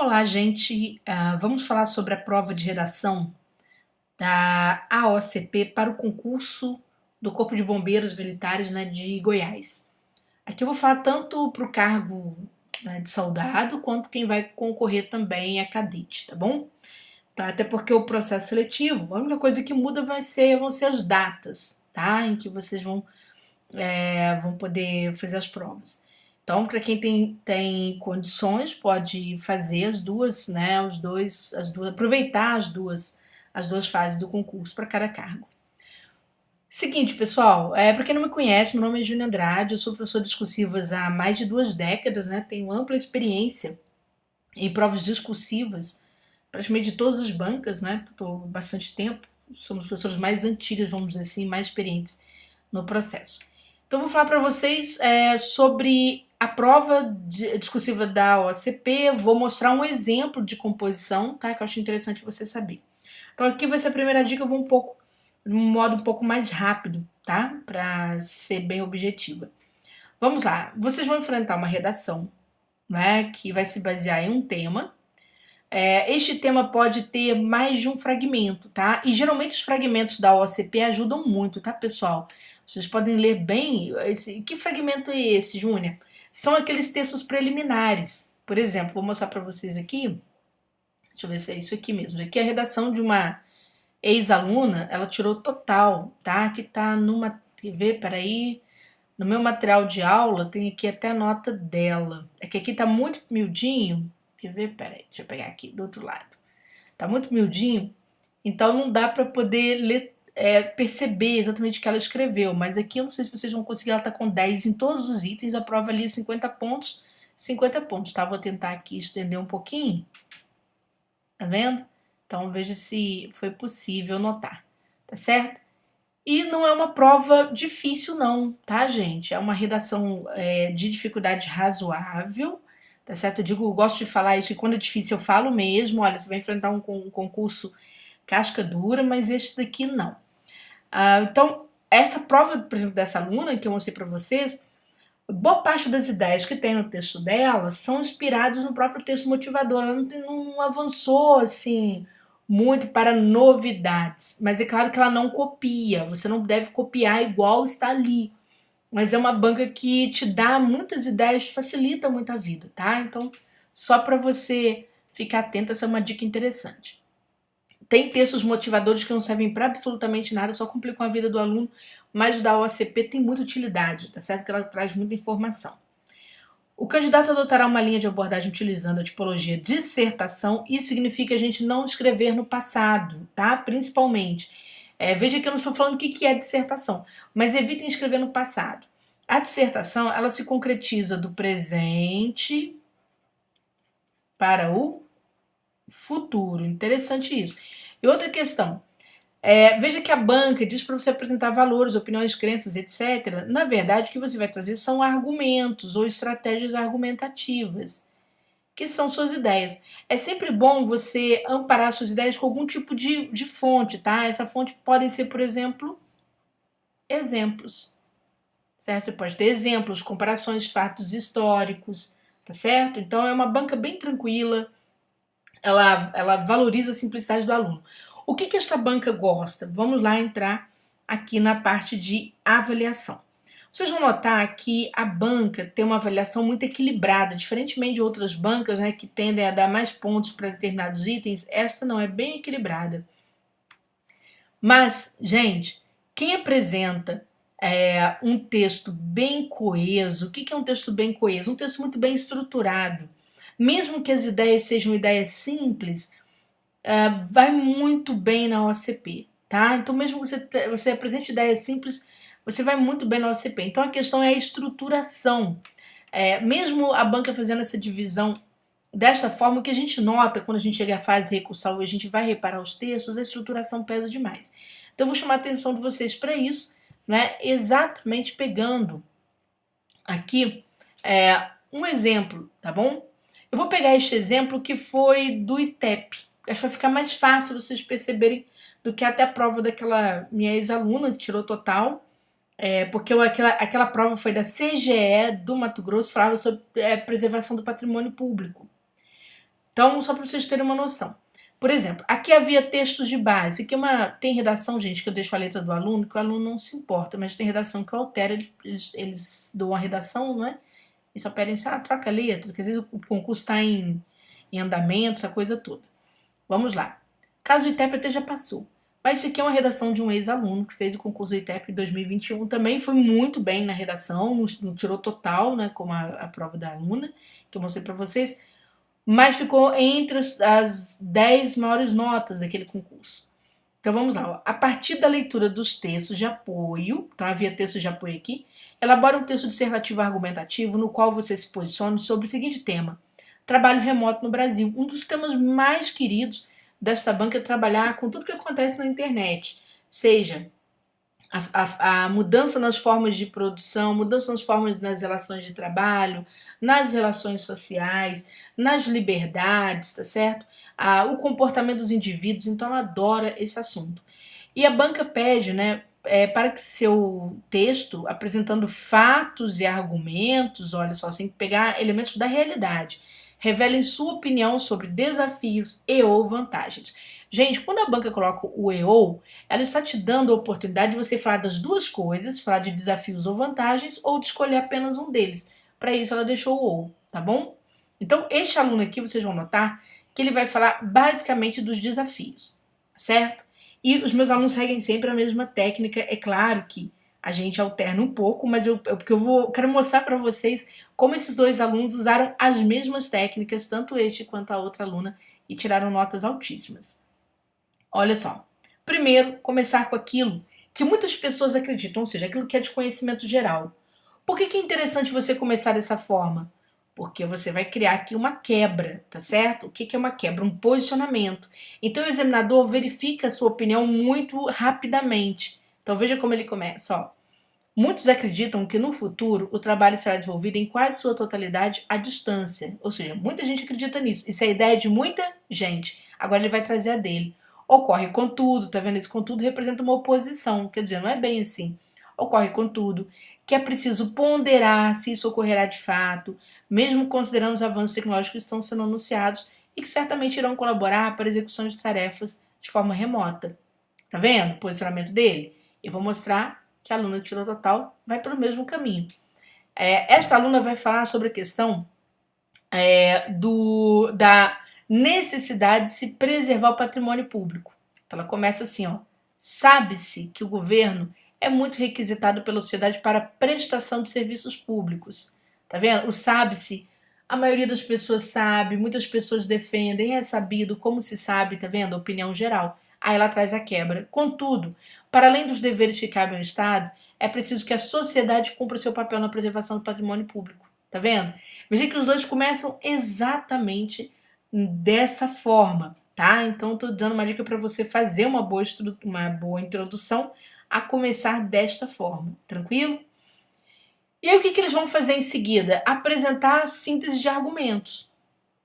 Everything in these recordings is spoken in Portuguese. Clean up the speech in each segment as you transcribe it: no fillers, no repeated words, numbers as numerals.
Olá, gente. Vamos falar sobre a prova de redação da AOCP para o concurso do Corpo de Bombeiros Militares, né, de Goiás. Aqui eu vou falar tanto para o cargo, né, de soldado quanto quem vai concorrer também é cadete, tá bom? Tá, até porque o processo seletivo, a única coisa que muda vão ser as datas, tá? Em que vocês vão poder fazer as provas. Então, para quem tem condições, pode fazer as duas, né? Aproveitar as duas fases do concurso para cada cargo. Seguinte, pessoal, para quem não me conhece, meu nome é Júnia Andrade, eu sou professor de discursivas há mais de 2 décadas, né? Tenho ampla experiência em provas discursivas, praticamente de todas as bancas, né? Estou bastante tempo, somos professores mais antigas, vamos dizer assim, mais experientes no processo. Então, vou falar para vocês sobre a prova discursiva da OCP, vou mostrar um exemplo de composição, tá? Que eu acho interessante você saber. Então, aqui vai ser a primeira dica, eu vou de um modo um pouco mais rápido, tá? Para ser bem objetiva. Vamos lá, vocês vão enfrentar uma redação, né? Que vai se basear em um tema. Este tema pode ter mais de um fragmento, tá? E geralmente os fragmentos da OCP ajudam muito, tá, pessoal? Vocês podem ler bem. Que fragmento é esse, Júnior? São aqueles textos preliminares. Por exemplo, vou mostrar para vocês aqui. Deixa eu ver se é isso aqui mesmo. Aqui é a redação de uma ex-aluna, ela tirou total, tá? Que tá numa. Quer ver? Peraí. No meu material de aula tem aqui até a nota dela. É que aqui tá muito miudinho. Quer ver? Peraí, deixa eu pegar aqui do outro lado. Tá muito miudinho, então não dá para poder ler, perceber exatamente o que ela escreveu. Mas aqui eu não sei se vocês vão conseguir, ela tá com 10 em todos os itens, a prova ali é 50 pontos, 50 pontos, tá? Vou tentar aqui estender um pouquinho, tá vendo? Então veja se foi possível notar, tá certo? E não é uma prova difícil não, tá, gente? É uma redação de dificuldade razoável, tá certo? Eu gosto de falar isso, que quando é difícil eu falo mesmo, olha, você vai enfrentar um concurso casca dura, mas este daqui não. Então, essa prova, por exemplo, dessa aluna que eu mostrei para vocês, boa parte das ideias que tem no texto dela são inspiradas no próprio texto motivador. Ela não avançou assim muito para novidades, mas é claro que ela não copia. Você não deve copiar igual está ali. Mas é uma banca que te dá muitas ideias, facilita muito a vida, tá? Então, só para você ficar atento, essa é uma dica interessante. Tem textos motivadores que não servem para absolutamente nada, só complicam a vida do aluno, mas o da OACP tem muita utilidade, tá certo? Que ela traz muita informação. O candidato adotará uma linha de abordagem utilizando a tipologia dissertação. Isso significa a gente não escrever no passado, tá? Principalmente. Veja que eu não estou falando o que é dissertação, mas evitem escrever no passado. A dissertação, ela se concretiza do presente para o futuro. Interessante isso. E outra questão. Veja que a banca diz para você apresentar valores, opiniões, crenças, etc. Na verdade, o que você vai trazer são argumentos ou estratégias argumentativas, que são suas ideias. É sempre bom você amparar suas ideias com algum tipo de fonte, tá? Essa fonte podem ser, por exemplo, exemplos, certo? Você pode ter exemplos, comparações, fatos históricos, tá certo? Então é uma banca bem tranquila, ela valoriza a simplicidade do aluno. O que esta banca gosta? Vamos lá entrar aqui na parte de avaliação. Vocês vão notar que a banca tem uma avaliação muito equilibrada, diferentemente de outras bancas, né, que tendem a dar mais pontos para determinados itens, esta não é bem equilibrada. Mas, gente, quem apresenta um texto bem coeso, o que é um texto bem coeso? Um texto muito bem estruturado. Mesmo que as ideias sejam ideias simples, vai muito bem na OCP, tá? Então, mesmo que você apresente ideias simples, você vai muito bem na OCP. Então, a questão é a estruturação. Mesmo a banca fazendo essa divisão desta forma, o que a gente nota quando a gente chega à fase recursal e a gente vai reparar os textos, a estruturação pesa demais. Então, eu vou chamar a atenção de vocês para isso, né? Exatamente pegando aqui um exemplo, tá bom? Eu vou pegar este exemplo que foi do ITEP. Acho que vai ficar mais fácil vocês perceberem do que até a prova daquela minha ex-aluna que tirou total. Porque aquela prova foi da CGE do Mato Grosso, falava sobre preservação do patrimônio público. Então, só para vocês terem uma noção. Por exemplo, aqui havia textos de base, que tem redação, gente, que eu deixo a letra do aluno, que o aluno não se importa, mas tem redação que eu altero, eles dão a redação, não é? E só pedem, troca a letra, porque às vezes o concurso está em andamento, essa coisa toda. Vamos lá. Caso o intérprete já passou. Mas isso aqui é uma redação de um ex-aluno que fez o concurso do ITEP em 2021. Também foi muito bem na redação, não tirou total, né, como a prova da aluna, que eu mostrei para vocês, mas ficou entre as 10 maiores notas daquele concurso. Então vamos lá. Ó. A partir da leitura dos textos de apoio, então havia textos de apoio aqui, elabora um texto dissertativo argumentativo no qual você se posicione sobre o seguinte tema: trabalho remoto no Brasil. Um dos temas mais queridos desta banca é trabalhar com tudo que acontece na internet, seja a mudança nas formas de produção, mudança nas formas nas relações de trabalho, nas relações sociais, nas liberdades, tá certo? O comportamento dos indivíduos, então ela adora esse assunto. E a banca pede, né, para que seu texto, apresentando fatos e argumentos, olha só, você tem que pegar elementos da realidade, revelem sua opinião sobre desafios e ou vantagens. Gente, quando a banca coloca o e ou, ela está te dando a oportunidade de você falar das duas coisas, falar de desafios ou vantagens, ou de escolher apenas um deles. Para isso, ela deixou o ou, tá bom? Então, este aluno aqui, vocês vão notar que ele vai falar basicamente dos desafios, certo? E os meus alunos seguem sempre a mesma técnica. É claro que a gente alterna um pouco, mas porque eu quero mostrar para vocês como esses dois alunos usaram as mesmas técnicas, tanto este quanto a outra aluna, e tiraram notas altíssimas. Olha só. Primeiro, começar com aquilo que muitas pessoas acreditam, ou seja, aquilo que é de conhecimento geral. Por que é interessante você começar dessa forma? Porque você vai criar aqui uma quebra, tá certo? O que é uma quebra? Um posicionamento. Então o examinador verifica a sua opinião muito rapidamente. Então veja como ele começa, ó. Muitos acreditam que no futuro o trabalho será desenvolvido em quase sua totalidade à distância. Ou seja, muita gente acredita nisso. Isso é a ideia de muita gente. Agora ele vai trazer a dele. Ocorre contudo, tá vendo? Esse contudo representa uma oposição. Quer dizer, não é bem assim. Ocorre contudo que é preciso ponderar se isso ocorrerá de fato, mesmo considerando os avanços tecnológicos que estão sendo anunciados e que certamente irão colaborar para a execução de tarefas de forma remota. Tá vendo o posicionamento dele? Eu vou mostrar que a aluna de tirou total vai pelo mesmo caminho. Esta aluna vai falar sobre a questão da necessidade de se preservar o patrimônio público. Então ela começa assim, ó. Sabe-se que o governo é muito requisitado pela sociedade para a prestação de serviços públicos. Tá vendo? O sabe-se, a maioria das pessoas sabe, muitas pessoas defendem, é sabido, como se sabe, tá vendo? A opinião geral. Aí ela traz a quebra. Contudo, para além dos deveres que cabem ao Estado, é preciso que a sociedade cumpra o seu papel na preservação do patrimônio público. Tá vendo? Veja que os dois começam exatamente dessa forma, tá? Então, estou dando uma dica para você fazer uma boa introdução a começar desta forma, tranquilo? E aí, o que eles vão fazer em seguida? Apresentar a síntese de argumentos,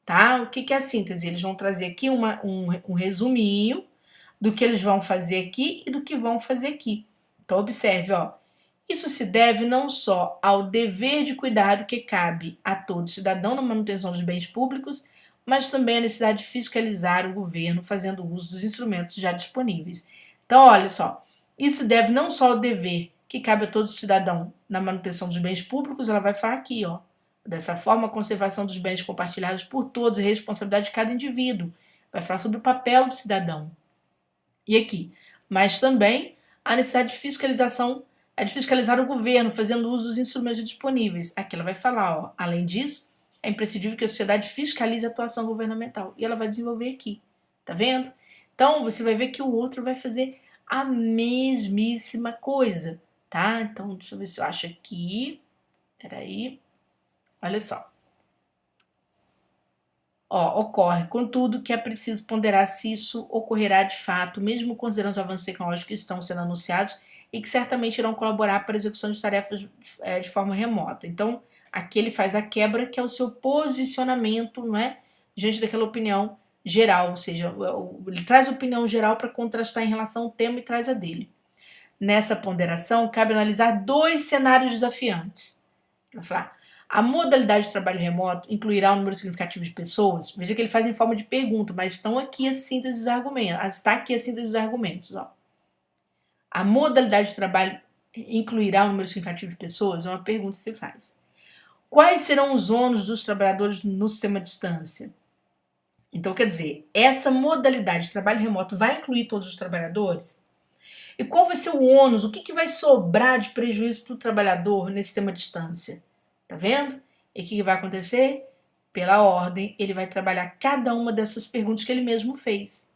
tá? O que é a síntese? Eles vão trazer aqui um resuminho do que eles vão fazer aqui e do que vão fazer aqui. Então, observe, ó. Isso se deve não só ao dever de cuidado que cabe a todo cidadão na manutenção dos bens públicos, mas também à necessidade de fiscalizar o governo fazendo uso dos instrumentos já disponíveis. Então, olha só, isso deve não só ao dever que cabe a todo cidadão na manutenção dos bens públicos, ela vai falar aqui, ó. Dessa forma, a conservação dos bens compartilhados por todos e a responsabilidade de cada indivíduo. Vai falar sobre o papel do cidadão. E aqui, mas também a necessidade de fiscalização é de fiscalizar o governo, fazendo uso dos instrumentos disponíveis. Aqui ela vai falar, ó, além disso, é imprescindível que a sociedade fiscalize a atuação governamental. E ela vai desenvolver aqui, tá vendo? Então, você vai ver que o outro vai fazer a mesmíssima coisa, tá? Então, deixa eu ver se eu acho aqui. Peraí. Olha só. Ó, ocorre, contudo, que é preciso ponderar se isso ocorrerá de fato, mesmo considerando os avanços tecnológicos que estão sendo anunciados e que certamente irão colaborar para a execução de tarefas de forma remota. Então, aqui ele faz a quebra, que é o seu posicionamento, não é? Diante daquela opinião geral, ou seja, ele traz a opinião geral para contrastar em relação ao tema e traz a dele. Nessa ponderação, cabe analisar dois cenários desafiantes. Ele vai falar, A modalidade de trabalho remoto incluirá um número significativo de pessoas? Veja que ele faz em forma de pergunta, mas estão aqui as sínteses dos argumentos. Está aqui a síntese dos argumentos. Ó. A modalidade de trabalho incluirá um número significativo de pessoas? É uma pergunta que se faz. Quais serão os ônus dos trabalhadores no sistema à distância? Então, quer dizer, essa modalidade de trabalho remoto vai incluir todos os trabalhadores? E qual vai ser o ônus? O que vai sobrar de prejuízo para o trabalhador nesse sistema à distância? Tá vendo? E o que vai acontecer? Pela ordem, ele vai trabalhar cada uma dessas perguntas que ele mesmo fez.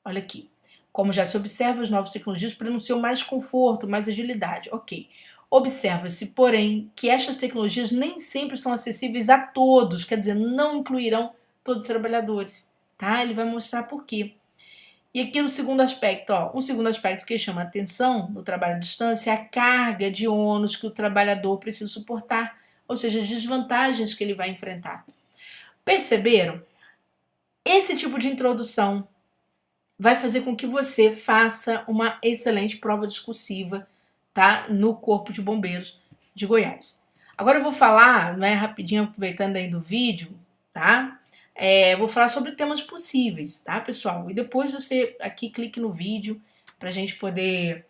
Olha aqui. Como já se observa, as novas tecnologias pronunciam mais conforto, mais agilidade. Ok. Observa-se, porém, que estas tecnologias nem sempre são acessíveis a todos, quer dizer, não incluirão todos os trabalhadores. Tá? Ele vai mostrar por quê. E aqui no segundo aspecto, ó, um segundo aspecto que chama a atenção no trabalho à distância é a carga de ônus que o trabalhador precisa suportar, ou seja, as desvantagens que ele vai enfrentar. Perceberam? Esse tipo de introdução vai fazer com que você faça uma excelente prova discursiva, tá? No Corpo de Bombeiros de Goiás. Agora eu vou falar, né, rapidinho, aproveitando aí do vídeo, tá? Vou falar sobre temas possíveis, tá, pessoal? E depois você aqui clique no vídeo pra gente poder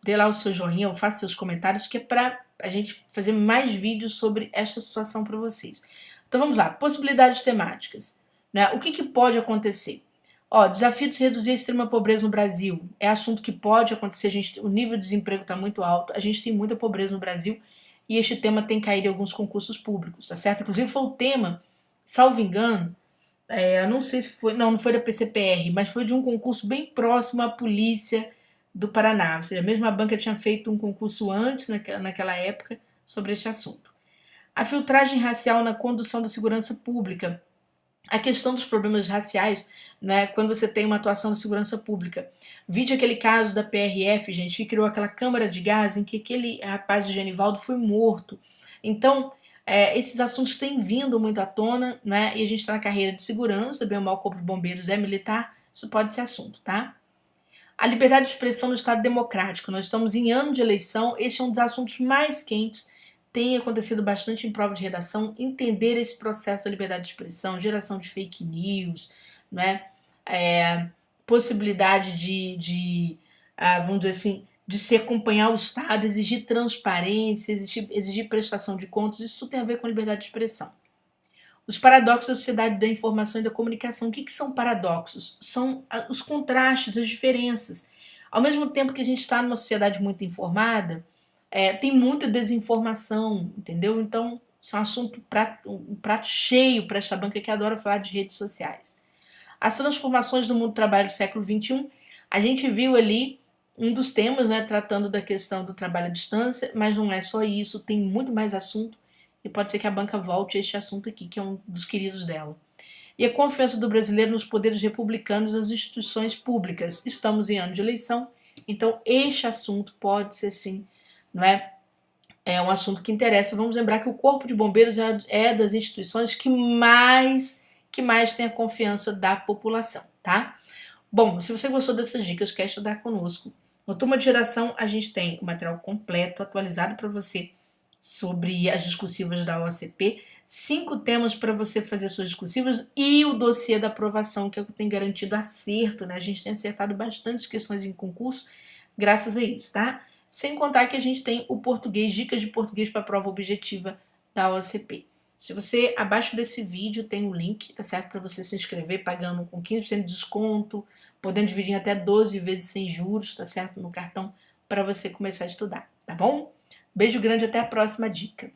dê lá o seu joinha ou faça seus comentários, que é pra a gente fazer mais vídeos sobre esta situação para vocês. Então vamos lá, possibilidades temáticas, né? O que pode acontecer? Ó, desafio de se reduzir a extrema pobreza no Brasil. É assunto que pode acontecer, gente. O nível de desemprego está muito alto, a gente tem muita pobreza no Brasil e este tema tem caído em alguns concursos públicos, tá certo? Inclusive foi o tema, salvo engano, eu não sei se foi, não foi da PCPR, mas foi de um concurso bem próximo à polícia do Paraná. Ou seja, a mesma banca tinha feito um concurso antes, naquela época, sobre este assunto. A filtragem racial na condução da segurança pública. A questão dos problemas raciais, né, quando você tem uma atuação de segurança pública. Vide aquele caso da PRF, gente, que criou aquela câmara de gás em que aquele rapaz, o Genivaldo, foi morto. Então, esses assuntos têm vindo muito à tona, né, e a gente está na carreira de segurança, bem ou mal o Corpo de Bombeiros é militar, isso pode ser assunto, tá? A liberdade de expressão no Estado democrático. Nós estamos em ano de eleição, esse é um dos assuntos mais quentes, tem acontecido bastante em prova de redação, entender esse processo da liberdade de expressão, geração de fake news, né? Possibilidade vamos dizer assim, de se acompanhar o Estado, exigir transparência, exigir prestação de contas, isso tudo tem a ver com liberdade de expressão. Os paradoxos da sociedade da informação e da comunicação. O que são paradoxos? São os contrastes, as diferenças. Ao mesmo tempo que a gente está numa sociedade muito informada, tem muita desinformação, entendeu? Então, isso é um prato cheio para esta banca que adora falar de redes sociais. As transformações do mundo do trabalho do século XXI, a gente viu ali um dos temas, né, tratando da questão do trabalho à distância, mas não é só isso, tem muito mais assunto e pode ser que a banca volte a este assunto aqui, que é um dos queridos dela. E a confiança do brasileiro nos poderes republicanos e nas instituições públicas. Estamos em ano de eleição, então este assunto pode ser sim, não é? É um assunto que interessa. Vamos lembrar que o Corpo de Bombeiros é das instituições que mais tem a confiança da população, tá? Bom, se você gostou dessas dicas, quer estudar conosco, no Turma de Geração a gente tem o material completo, atualizado para você sobre as discursivas da OCP, 5 temas para você fazer suas discursivas e o dossiê da aprovação, que é o que tem garantido acerto, né? A gente tem acertado bastante questões em concurso graças a isso, tá? Sem contar que a gente tem o português, dicas de português para a prova objetiva da OCP. Se você, abaixo desse vídeo, tem um link, tá certo? Para você se inscrever pagando com 15% de desconto, podendo dividir em até 12 vezes sem juros, tá certo? No cartão, para você começar a estudar, tá bom? Beijo grande, até a próxima dica.